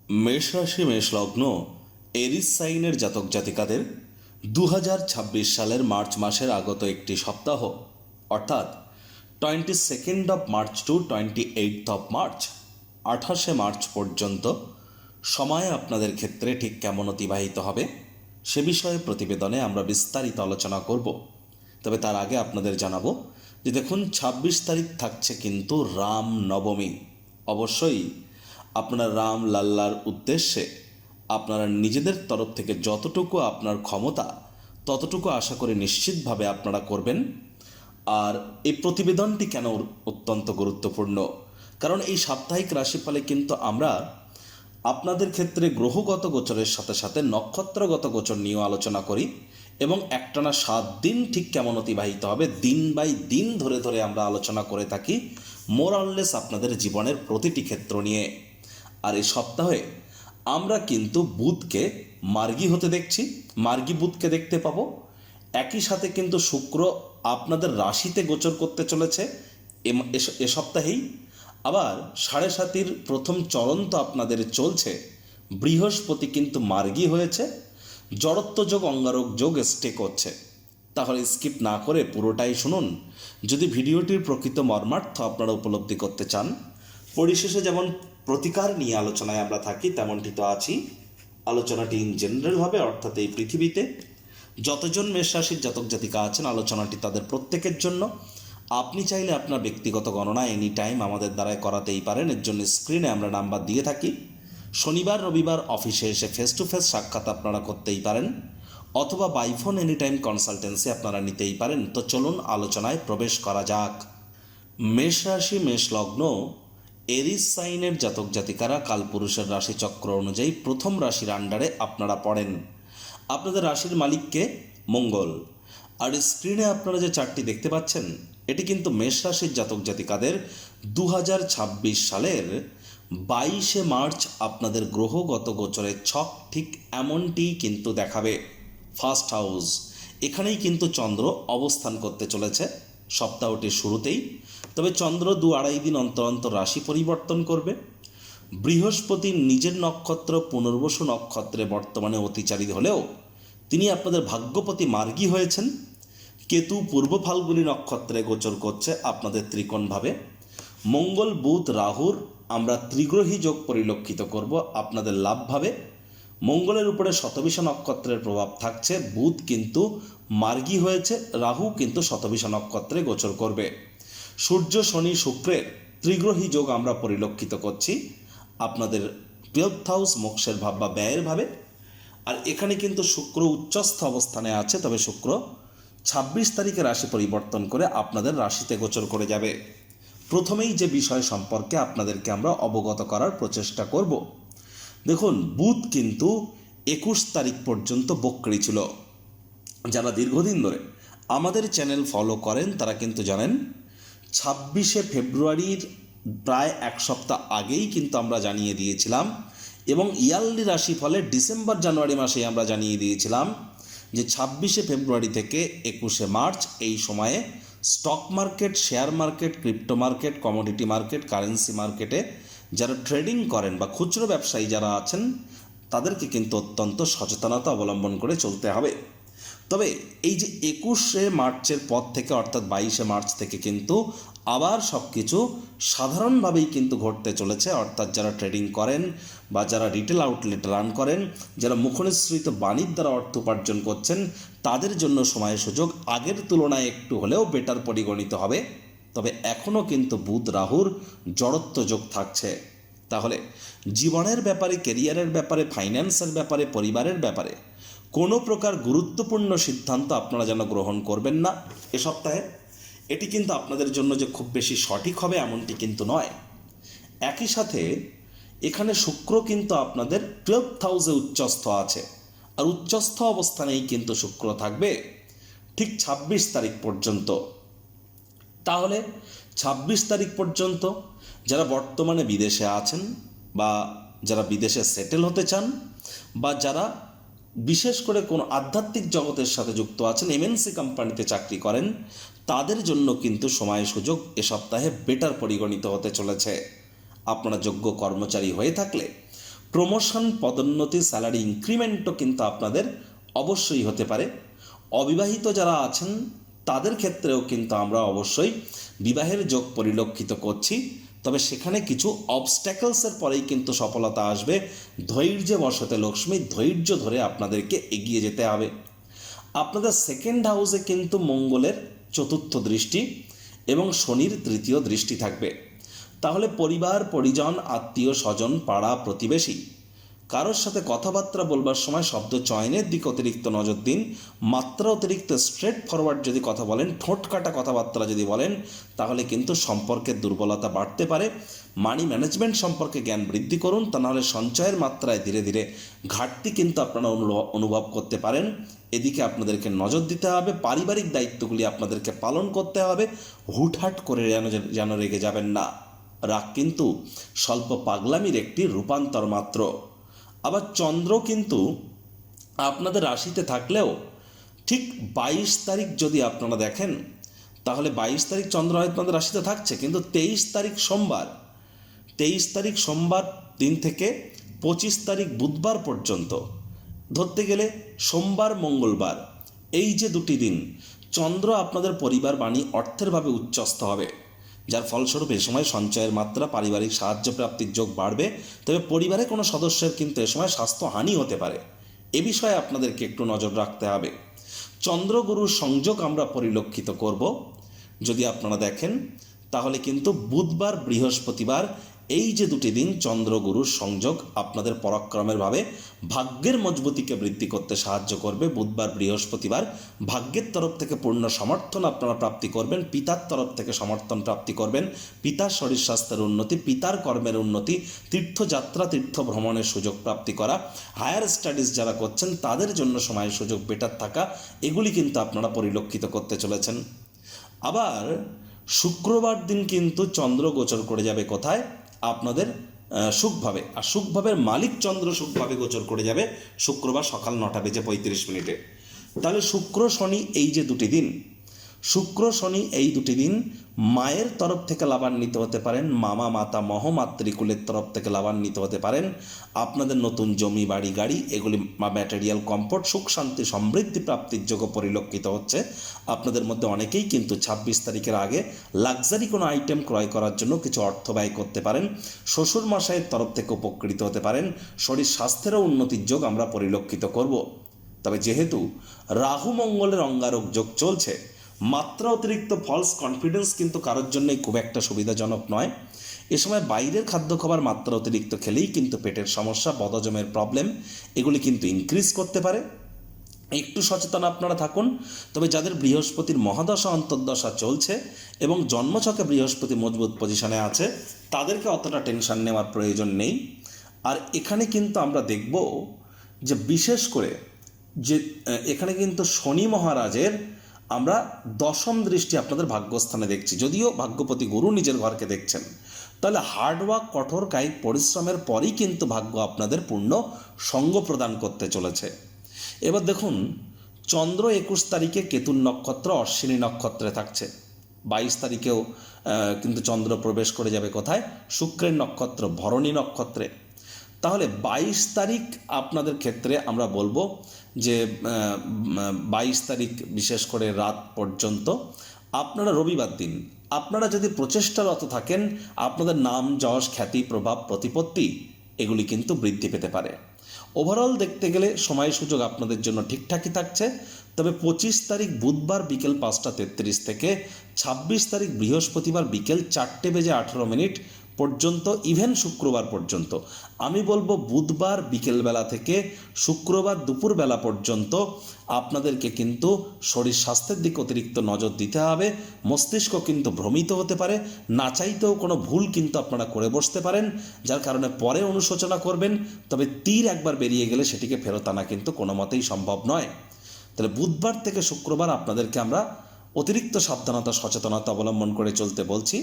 মেষ রাশি মেষ লগ্ন এরিস সাইনের জাতক জাতিকাদের 2026 সালের মার্চ মাসের আগত একটি সপ্তাহ অর্থাৎ 22 মার্চ টু 28 মার্চ 28 মার্চ পর্যন্ত সময় আপনাদের ক্ষেত্রে ঠিক কেমন অতিবাহিত হবে সে বিষয়ে প্রতিবেদনে আমরা বিস্তারিত আলোচনা করব। তবে তার আগে আপনাদের জানাবো যে দেখুন 26 তারিখ থাকছে কিন্তু রাম নবমী। অবশ্যই আপনারা রাম লাল্লার উদ্দেশ্যে আপনারা নিজেদের তরফ থেকে যতটুকু আপনার ক্ষমতা ততটুকু আশা করে নিশ্চিতভাবে আপনারা করবেন। আর এই প্রতিবেদনটি কেন অত্যন্ত গুরুত্বপূর্ণ, কারণ এই সাপ্তাহিক রাশিফলে কিন্তু আমরা আপনাদের ক্ষেত্রে গ্রহগত গোচরের সাথে সাথে নক্ষত্রগত গোচর নিয়েও আলোচনা করি এবং একটানা 7 দিন ঠিক কেমন অতিবাহিত হবে দিন বাই দিন ধরে ধরে আমরা আলোচনা করে থাকি মোরাললেস আপনাদের জীবনের প্রতিটি ক্ষেত্র নিয়ে। আর এই সপ্তাহে আমরা কিন্তু বুধকে মার্গী হতে দেখছি, মার্গী বুধকে দেখতে পাবো। একই সাথে কিন্তু শুক্র আপনাদের রাশিতে গোচর করতে চলেছে এ সপ্তাহেই। আবার 7.5 প্রথম চরণ তো আপনাদের চলছে, বৃহস্পতি কিন্তু মার্গী হয়েছে, জড়ত্ব যোগ অঙ্গারক যোগ স্টে করছে। তাহলে স্কিপ না করে পুরোটাই শুনুন যদি ভিডিওটির প্রকৃত মর্মার্থ আপনারা উপলব্ধি করতে চান। পরিশেষে যেমন প্রতিকার নিয়ে আলোচনায় আমরা থাকি তেমনটি তো আছি। আলোচনাটি ইন জেনারেল হবে, অর্থাৎ এই পৃথিবীতে যতজন মেষ রাশির জাতক জাতিকা আছেন আলোচনাটি তাদের প্রত্যেকের জন্য। আপনি চাইলে আপনার ব্যক্তিগত গণনা এনি টাইম আমাদের দ্বারাই করাতেই পারেন। এর জন্য স্ক্রিনে আমরা নাম্বার দিয়ে থাকি। শনিবার রবিবার অফিসে এসে ফেস টু ফেস সাক্ষাৎ আপনারা করতেই পারেন, অথবা বাইফোন এনি টাইম কনসালটেন্সি আপনারা নিতেই পারেন। তো চলুন আলোচনায় প্রবেশ করা যাক। মেষ রাশি মেষ লগ্ন এরিস সাইনের জাতক জাতিকারা কালপুরুষের রাশিচক্র অনুযায়ী প্রথম রাশির আন্ডারে আপনারা পড়েন। আপনাদের রাশির মালিককে মঙ্গল। আর স্ক্রিনে আপনারা যে চার্টটি দেখতে পাচ্ছেন এটি কিন্তু মেষ রাশির জাতক জাতিকাদের 2026 সালের 22 মার্চ আপনাদের গ্রহগত গোচরের ছক ঠিক এমনটিই কিন্তু দেখাবে। ফার্স্ট হাউস এখানেই কিন্তু চন্দ্র অবস্থান করতে চলেছে সপ্তাহটির শুরুতেই। তবে চন্দ্র 2-2.5 দিন অন্তর অন্তর রাশি পরিবর্তন করবে। বৃহস্পতি নিজের নক্ষত্র পুনর্বসু নক্ষত্রে বর্তমানে অতিচারী হলেও তিনি আপনাদের ভাগ্যপতি মার্গী হয়েছেন। কেতু পূর্ব ফাল্গুনী নক্ষত্রে গোচর করছে আপনাদের ত্রিকোণভাবে। মঙ্গল বুধ রাহুর আমরা ত্রিগ্রহী যোগ পরিলক্ষিত করব আপনাদের লাভভাবে। মঙ্গলের উপরে শতবিষা নক্ষত্রের প্রভাব থাকছে, বুধ কিন্তু মার্গী হয়েছে, রাহু কিন্তু শতবিষা নক্ষত্রে গোচর করবে। সূর্য শনি শুক্রের ত্রিগ্রহী যোগ আমরা পরিলক্ষিত করছি আপনাদের 12th হাউস মোক্ষের ভাব বা ব্যয়ের ভাবে। আর এখানে কিন্তু শুক্র উচ্চস্থ অবস্থানে আছে, তবে শুক্র 26 তারিখে রাশি পরিবর্তন করে আপনাদের রাশিতে গোচর করে যাবে। প্রথমেই যে বিষয় সম্পর্কে আপনাদেরকে আমরা অবগত করার প্রচেষ্টা করব। দেখুন, বুধ কিন্তু 21 তারিখ পর্যন্ত বক্রী ছিল। যারা দীর্ঘদিন ধরে আমাদের চ্যানেল ফলো করেন তারা কিন্তু জানেন 26 ফেব্রুয়ারির প্রায় এক সপ্তাহ আগেই কিন্তু আমরা জানিয়ে দিয়েছিলাম এবং ইয়ারলি রাশিফলে ডিসেম্বর জানুয়ারি মাসে আমরা জানিয়ে দিয়েছিলাম যে 26 ফেব্রুয়ারি থেকে 21 মার্চ এই সময়ে stock market, share market, crypto market, commodity market, currency মার্কেটে যারা ট্রেডিং করেন বা খুচরো ব্যবসায়ী যারা আছেন তাদেরকে কিন্তু অত্যন্ত সচেতনতা অবলম্বন করে চলতে হবে। তবে এই যে 21 মার্চের পর থেকে অর্থাৎ 22 মার্চ থেকে কিন্তু আবার সব কিছু সাধারণভাবেই কিন্তু ঘটতে চলেছে। অর্থাৎ যারা ট্রেডিং করেন বা যারা রিটেল আউটলেট রান করেন, যারা মুখনিসৃত বাণিজ্য দ্বারা অর্থ উপার্জন করছেন তাদের জন্য সময় সুযোগ আগের তুলনায় একটু হলেও বেটার পরিগণিত হবে। তবে এখনও কিন্তু বুধ রাহুর জড়ত্ব যোগ থাকছে। তাহলে জীবনের ব্যাপারে, কেরিয়ারের ব্যাপারে, ফাইন্যান্সের ব্যাপারে, পরিবারের ব্যাপারে কোনো প্রকার গুরুত্বপূর্ণ সিদ্ধান্ত আপনারা যেন গ্রহণ করবেন না এ সপ্তাহে। এটি কিন্তু আপনাদের জন্য যে খুব বেশি সঠিক হবে এমনটি কিন্তু নয়। একই সাথে এখানে শুক্র কিন্তু আপনাদের 12th হাউসে উচ্চস্থ আছে, আর উচ্চস্থ অবস্থানেই কিন্তু শুক্র থাকবে ঠিক 26 তারিখ পর্যন্ত। তাহলে 26 তারিখ পর্যন্ত যারা বর্তমানে বিদেশে আছেন বা যারা বিদেশে সেটেল হতে চান বা যারা বিশেষ করে কোনো আধ্যাত্মিক জগতের সাথে যুক্ত আছেন, এমএনসি কোম্পানিতে চাকরি করেন, তাদের জন্য কিন্তু সময় সুযোগ এ সপ্তাহে বেটার পরিগণিত হতে চলেছে। আপনারা যোগ্য কর্মচারী হয়ে থাকলে প্রমোশন, পদোন্নতি, স্যালারি ইনক্রিমেন্টও কিন্তু আপনাদের অবশ্যই হতে পারে। অবিবাহিত যারা আছেন তাদের ক্ষেত্রেও কিন্তু আমরা অবশ্যই বিবাহের যোগ পরিলক্ষিত করছি, তবে সেখানে কিছু অবস্ট্যাকলসের পরেই কিন্তু সফলতা আসবে। ধৈর্যে বসতে লক্ষ্মী, ধৈর্য ধরে আপনাদেরকে এগিয়ে যেতে হবে। আপনাদের সেকেন্ড হাউসে কিন্তু মঙ্গলের চতুর্থ দৃষ্টি এবং শনির তৃতীয় দৃষ্টি থাকবে। তাহলে পরিবার, পরিজন, আত্মীয় স্বজন, পাড়া প্রতিবেশী কারোর সাথে কথাবার্তা বলবার সময় শব্দ চয়নের দিকে অতিরিক্ত নজর দিন। মাত্রা অতিরিক্ত স্ট্রেট ফরওয়ার্ড যদি কথা বলেন, ঠোঁট কাটা কথাবার্তা যদি বলেন, তাহলে কিন্তু সম্পর্কের দুর্বলতা বাড়তে পারে। মানি ম্যানেজমেন্ট সম্পর্কে জ্ঞান বৃদ্ধি করুন, তা নাহলে সঞ্চয়ের মাত্রায় ধীরে ধীরে ঘাটতি কিন্তু আপনারা অনুভব করতে পারেন। এদিকে আপনাদেরকে নজর দিতে হবে। পারিবারিক দায়িত্বগুলি আপনাদেরকে পালন করতে হবে। হুটহাট করে যেন রেগে যাবেন না। রাগ কিন্তু স্বল্প পাগলামির একটি রূপান্তর মাত্র। আবার চন্দ্র কিন্তু আপনাদের রাশিতে থাকলেও ঠিক 22 তারিখ যদি আপনারা দেখেন, তাহলে 22 তারিখ চন্দ্র হয়তো আপনাদের রাশিতে থাকছে, কিন্তু 23 তারিখ সোমবার দিন থেকে 25 তারিখ বুধবার পর্যন্ত, ধরতে গেলে সোমবার মঙ্গলবার, এই যে দুটি দিন চন্দ্র আপনাদের পরিবার, বাণী, অর্থের ভাবে উচ্চস্থ হবে, যার ফলস্বরূপ এ সময় সঞ্চয়ের মাত্রা, পারিবারিক সাহায্য প্রাপ্তির যোগ বাড়বে। তবে পরিবারে কোনো সদস্যের কিন্তু এ সময় স্বাস্থ্যহানি হতে পারে, এ বিষয়ে আপনাদেরকে একটু নজর রাখতে হবে। চন্দ্রগুরুর সংযোগ আমরা পরিলক্ষিত করব যদি আপনারা দেখেন, তাহলে কিন্তু বুধবার, বৃহস্পতিবার, এই যে দুটি দিন চন্দ্রগুরুর সংযোগ আপনাদের পরাক্রমের ভাবে ভাগ্যের মজবুতিকে বৃদ্ধি করতে সাহায্য করবে। বুধবার, বৃহস্পতিবার ভাগ্যের তরফ থেকে পূর্ণ সমর্থন আপনারা প্রাপ্তি করবেন, পিতার তরফ থেকে সমর্থন প্রাপ্তি করবেন, পিতার শরীর স্বাস্থ্যের উন্নতি, পিতার কর্মের উন্নতি, তীর্থযাত্রা, তীর্থ ভ্রমণের সুযোগ প্রাপ্তি করা, হায়ার স্টাডিজ যারা করছেন তাদের জন্য সময় সুযোগ বেটার থাকা, এগুলি কিন্তু আপনারা পরিলক্ষিত করতে চলেছেন। আবার শুক্রবার দিন কিন্তু চন্দ্র গোচর করে যাবে কোথায়? আপনাদের সুখভাবে। আর সুখভাবের মালিক চন্দ্র সুখভাবে গোচর করে যাবে শুক্রবার সকাল 9:35। তাহলে শুক্র শনি এই যে দুটি দিন, মায়ের তরফ থেকে লাভান্বিত হতে পারেন, মামা, মাতা, মহমাতৃকুলের তরফ থেকে লাভান্বিত হতে পারেন। আপনাদের নতুন জমি, বাড়ি, গাড়ি, এগুলি ম্যাটেরিয়াল কমফোর্ট, সুখ, শান্তি, সমৃদ্ধি প্রাপ্তির যোগ পরিলক্ষিত হচ্ছে। আপনাদের মধ্যে অনেকেই কিন্তু 26 তারিখের আগে লাক্সারি কোনো আইটেম ক্রয় করার জন্য কিছু অর্থ ব্যয় করতে পারেন। শ্বশুর মশাইয়ের তরফ থেকে উপকৃত হতে পারেন। শরীর স্বাস্থ্যেরও উন্নতির যোগ আমরা পরিলক্ষিত করব। তবে যেহেতু রাহু মঙ্গলের অঙ্গারক যোগ চলছে, মাত্রা অতিরিক্ত ফলস কনফিডেন্স কিন্তু কারোর জন্যই খুব একটা সুবিধাজনক নয়। এ সময় বাইরের খাদ্য খাবার মাত্রা অতিরিক্ত খেলেই কিন্তু পেটের সমস্যা, বদহজমের প্রবলেম, এগুলি কিন্তু ইনক্রিজ করতে পারে। একটু সচেতন আপনারা থাকুন। তবে যাদের বৃহস্পতির মহাদশা অন্তর্দশা চলছে এবং জন্মছকে বৃহস্পতি মজবুত পজিশনে আছে, তাদেরকে অতটা টেনশন নেওয়ার প্রয়োজন নেই। আর এখানে কিন্তু আমরা দেখব যে বিশেষ করে যে এখানে কিন্তু শনি মহারাজের আমরা দশম দৃষ্টি আপনাদের ভাগ্যস্থানে দেখছি। যদিও ভাগ্যপতি গুরু নিজের ঘরকে দেখছেন, তাহলে হার্ডওয়ার্ক, কঠোর কায়িক পরিশ্রমের পরই কিন্তু ভাগ্য আপনাদের পূর্ণ সঙ্গ প্রদান করতে চলেছে। এবার দেখুন, চন্দ্র 21 তারিখে কেতুর নক্ষত্র অশ্বিনী নক্ষত্রে থাকছে। 22 তারিখেও কিন্তু চন্দ্র প্রবেশ করে যাবে কোথায়? শুক্রের নক্ষত্র ভরণী নক্ষত্রে। তাহলে 22 তারিখ আপনাদের ক্ষেত্রে আমরা বলবো যে 22 তারিখ বিশেষ করে রাত পর্যন্ত আপনারা, রবিবার দিন আপনারা যদি প্রচেষ্টারত থাকেন, আপনাদের নাম, যশ, খ্যাতি, প্রভাব, প্রতিপত্তি এগুলি কিন্তু বৃদ্ধি পেতে পারে। ওভারঅল দেখতে গেলে সময় সুযোগ আপনাদের জন্য ঠিকঠাকই থাকছে। তবে 25 তারিখ বুধবার বিকেল 5:33 থেকে 26 তারিখ বৃহস্পতিবার বিকেল 4:18 পর্যন্ত, ইভেন শুক্রবার পর্যন্ত, আমি বলবো বুধবার বিকেলবেলা থেকে শুক্রবার দুপুরবেলা পর্যন্ত আপনাদেরকে কিন্তু শরীর স্বাস্থ্যের দিকে অতিরিক্ত নজর দিতে হবে। মস্তিষ্ক কিন্তু ভ্রমিত হতে পারে, না চাইতেও কোনো ভুল কিন্তু আপনারা করে বসতে পারেন, যার কারণে পরে অনুশোচনা করবেন। তবে তীর একবার বেরিয়ে গেলে সেটিকে ফেরত আনা কিন্তু কোনো মতেই সম্ভব নয়। তাহলে বুধবার থেকে শুক্রবার আপনাদেরকে আমরা অতিরিক্ত সাবধানতা, সচেতনতা অবলম্বন করে চলতে বলছি।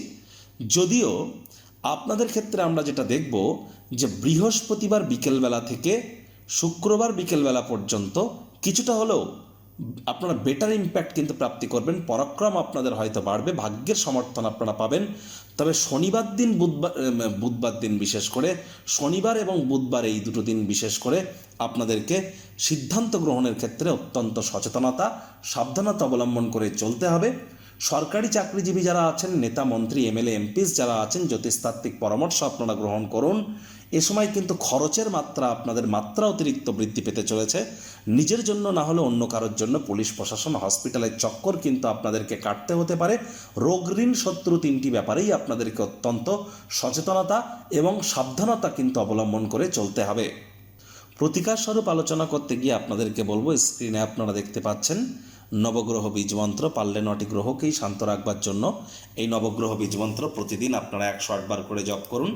যদিও আপনাদের ক্ষেত্রে আমরা যেটা দেখব যে বৃহস্পতিবার বিকেলবেলা থেকে শুক্রবার বিকেলবেলা পর্যন্ত কিছুটা হলেও আপনারা বেটার ইম্প্যাক্ট কিন্তু প্রাপ্তি করবেন, পরাক্রম আপনাদের হয়তো বাড়বে, ভাগ্যের সমর্থন আপনারা পাবেন। তবে বুধবার দিন বিশেষ করে শনিবার এবং বুধবার এই দুটো দিন বিশেষ করে আপনাদেরকে সিদ্ধান্ত গ্রহণের ক্ষেত্রে অত্যন্ত সচেতনতা সাবধানতা অবলম্বন করে চলতে হবে। সরকারি চাকরিজীবী যারা আছেন, নেতা মন্ত্রী এমএলএ এমপিস যারা আছেন, জ্যোতিষতাত্ত্বিক পরামর্শ আপনারা গ্রহণ করুন। এ সময় কিন্তু খরচের মাত্রা আপনাদের অতিরিক্ত বৃদ্ধি পেতে চলেছে। নিজের জন্য না হলে অন্য কারোর জন্য পুলিশ প্রশাসন হসপিটালের চক্কর কিন্তু আপনাদেরকে কাটতে হতে পারে। রোগ ঋণ শত্রু তিনটি ব্যাপারেই আপনাদেরকে অত্যন্ত সচেতনতা এবং সাবধানতা কিন্তু অবলম্বন করে চলতে হবে। প্রতিকার স্বরূপ আলোচনা করতে গিয়ে আপনাদেরকে বলবো, স্ক্রিনে আপনারা দেখতে পাচ্ছেন নবগ্রহ বীজমন্ত্র। পারলে 9টি গ্রহকেই শান্ত রাখবার জন্য এই নবগ্রহ বীজমন্ত্র প্রতিদিন আপনারা 108 বার করে জপ করুন।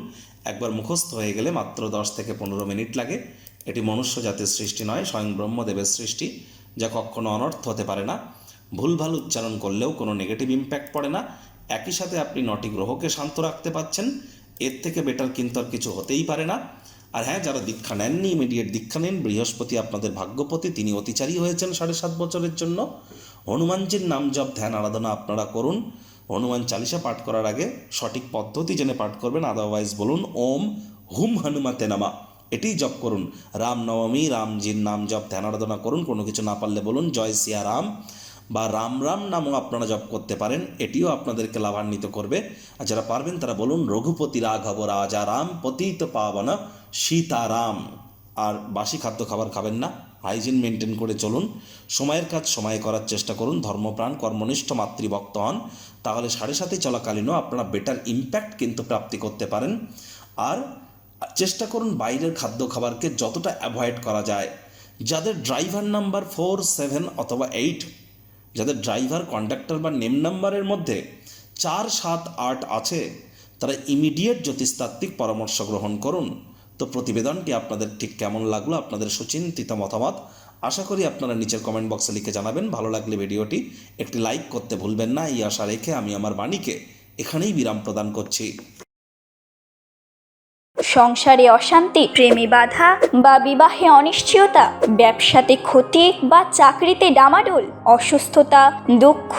একবার মুখস্থ হয়ে গেলে মাত্র 10 থেকে 15 মিনিট লাগে। এটি মনুষ্য জাতির সৃষ্টি নয়, স্বয়ং ব্রহ্মদেবের সৃষ্টি, যা কখনো অনর্থ হতে পারে না। ভুলভাল উচ্চারণ করলেও কোনো নেগেটিভ ইম্প্যাক্ট পড়ে না। একই সাথে আপনি 9টি গ্রহকে শান্ত রাখতে পাচ্ছেন, এর থেকে বেটার কিন্তু আর কিছু হতেই পারে না। আর হ্যাঁ, যারা দীক্ষা নেননি ইমিডিয়েট দীক্ষা নিন। বৃহস্পতি আপনাদের ভাগ্যপতি, তিনি অতিচারী হয়েছেন 7.5 বছরের জন্য। হনুমানজির নাম জপ ধ্যান আরাধনা আপনারা করুন। হনুমান চালিসা পাঠ করার আগে সঠিক পদ্ধতি জেনে পাঠ করবেন, আদারওয়াইজ বলুন ওম হুম হনুমাতে নামা, এটিই জপ করুন। রামনবমী রামজির নাম জপ ধ্যান আরাধনা করুন। কোনো কিছু না পারলে বলুন জয় সিয়া রাম বা রাম রাম নামও আপনারা জপ করতে পারেন, এটিও আপনাদেরকে লাভান্বিত করবে। আর যারা পারবেন তারা বলুন রঘুপতি রাঘব রাজা রাম পতিত পাবন সীতারাম। আর বাসি খাদ্য খাবার খাবেন না, হাইজিন মেনটেন করে চলুন। সময়ের কাজ সময়ে করার চেষ্টা করুন। ধর্মপ্রাণ কর্মনিষ্ঠ মাতৃভক্ত হন, তাহলে 7.5 চলাকালীনও আপনারা বেটার ইম্প্যাক্ট কিন্তু প্রাপ্তি করতে পারেন। আর চেষ্টা করুন বাইরের খাদ্য খাবারকে যতটা অ্যাভয়েড করা যায়। যাদের ড্রাইভার নাম্বার 4, 7 অথবা 8, যাদের ড্রাইভার কন্ডাক্টর বা নেম নাম্বারের মধ্যে 4, 7, 8 আছে, তারা ইমিডিয়েট জ্যোতিষতাত্ত্বিক পরামর্শ গ্রহণ করুন। তো প্রতিবেদনটি আপনাদের ঠিক কেমন লাগলো, আপনাদের সুচিন্তিত মতামত আশা করি আপনারা নিচের কমেন্ট বক্সে লিখে জানাবেন। ভালো লাগলে ভিডিওটি একটি লাইক করতে ভুলবেন না। এই আশা রেখে আমি আমার বাণীকে এখানেই বিরাম প্রদান করছি। সংসারে অশান্তি, প্রেমে বাধা বা বিবাহে অনিশ্চয়তা, ব্যবসাতে ক্ষতি বা চাকরিতে ডামাডোল, অসুস্থতা, দুঃখ,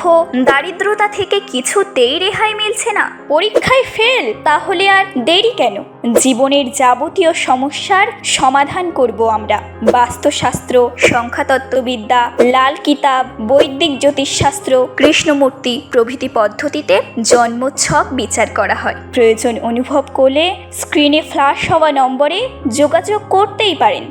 দারিদ্রতা থেকে কিছুতেই রেহাই মিলছে না, পরীক্ষায় ফেল, তাহলে আর দেরি কেন? জীবনের যাবতীয় সমস্যার সমাধান করব আমরা। বাস্তুশাস্ত্র, সংখ্যাতত্ত্ববিদ্যা, লাল কিতাব, বৈদিক জ্যোতিষশাস্ত্র, কৃষ্ণমূর্তি প্রভৃতি পদ্ধতিতে জন্মছক বিচার করা হয়। প্রয়োজন অনুভব করলে স্ক্রিনে ফ্ল্যাশ হওয়া নম্বরে যোগাযোগ করতেই পারেন।